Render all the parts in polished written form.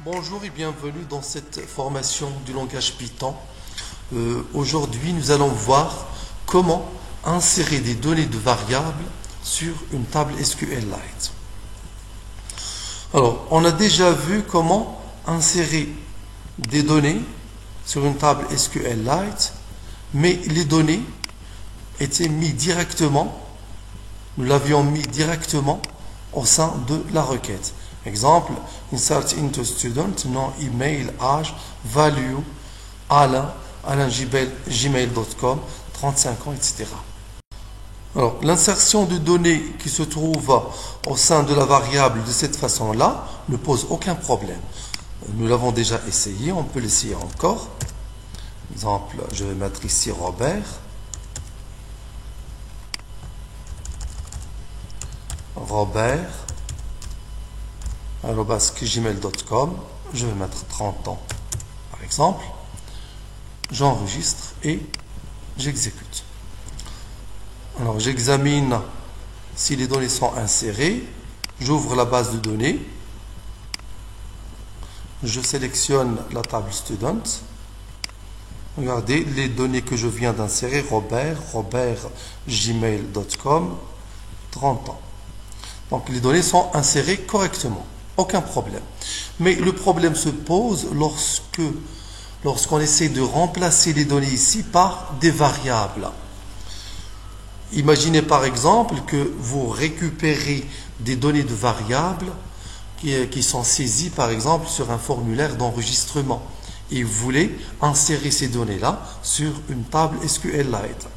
Bonjour et bienvenue dans cette formation du langage Python. Aujourd'hui, nous allons voir comment insérer des données de variables sur une table SQLite. Alors, on a déjà vu comment insérer des données sur une table SQLite, mais les données étaient mises directement, nous l'avions mis directement au sein de la requête. Exemple, insert into student, nom, email, âge, value, Alain, gmail.com, 35 ans, etc. Alors, l'insertion de données qui se trouve au sein de la variable de cette façon-là ne pose aucun problème. Nous l'avons déjà essayé, on peut l'essayer encore. Exemple, je vais mettre ici Robert. gmail.com, je vais mettre 30 ans par exemple, j'enregistre et j'exécute. Alors j'examine si les données sont insérées, j'ouvre la base de données, je sélectionne la table student, regardez les données que je viens d'insérer, Robert gmail.com, 30 ans. Donc les données sont insérées correctement, aucun problème. Mais le problème se pose lorsqu'on essaie de remplacer les données ici par des variables. Imaginez par exemple que vous récupérez des données de variables qui sont saisies par exemple sur un formulaire d'enregistrement et vous voulez insérer ces données-là sur une table SQLite.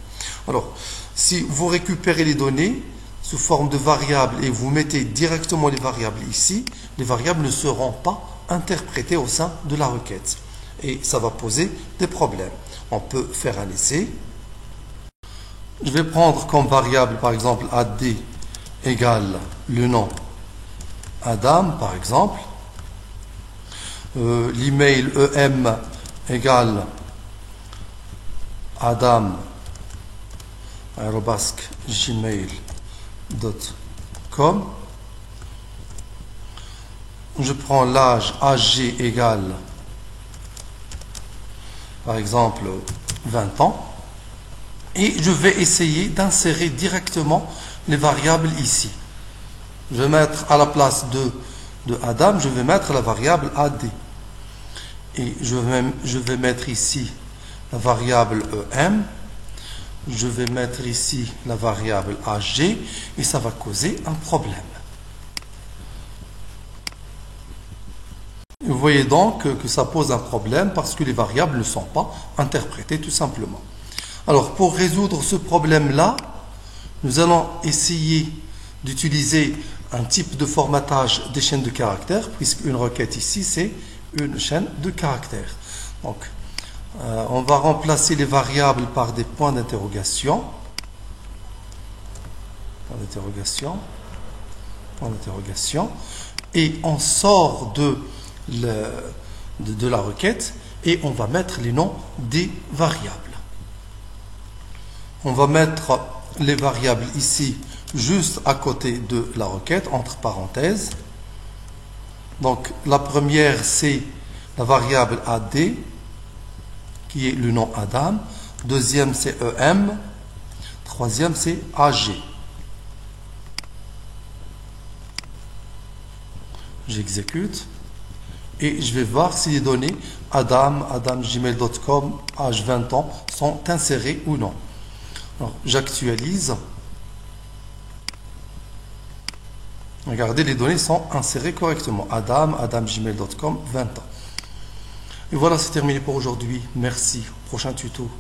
Alors, si vous récupérez les données sous forme de variables et vous mettez directement les variables ici, les variables ne seront pas interprétées au sein de la requête. Et ça va poser des problèmes. On peut faire un essai. Je vais prendre comme variable, par exemple, AD égale le nom Adam, par exemple. L'email EM égale Adam @gmail.com. Je prends l'âge AG égale par exemple 20 ans et je vais essayer d'insérer directement les variables ici. Je vais mettre à la place de Adam, je vais mettre la variable AD et je vais mettre ici la variable EM. Je vais mettre ici la variable AG et ça va causer un problème. Vous voyez donc que ça pose un problème parce que les variables ne sont pas interprétées tout simplement. Alors pour résoudre ce problème-là, nous allons essayer d'utiliser un type de formatage des chaînes de caractères puisque une requête ici c'est une chaîne de caractères. Donc on va remplacer les variables par des points d'interrogation. Et on sort de la requête et on va mettre les noms des variables. On va mettre les variables ici juste à côté de la requête, entre parenthèses. Donc la première c'est la variable AD qui est le nom Adam, deuxième c'est EM, troisième c'est AG. J'exécute et je vais voir si les données Adam gmail.com, âge 20 ans sont insérées ou non. J'actualise. Regardez, les données sont insérées correctement. Adam gmail.com, 20 ans. Et voilà, c'est terminé pour aujourd'hui. Merci. Prochain tuto.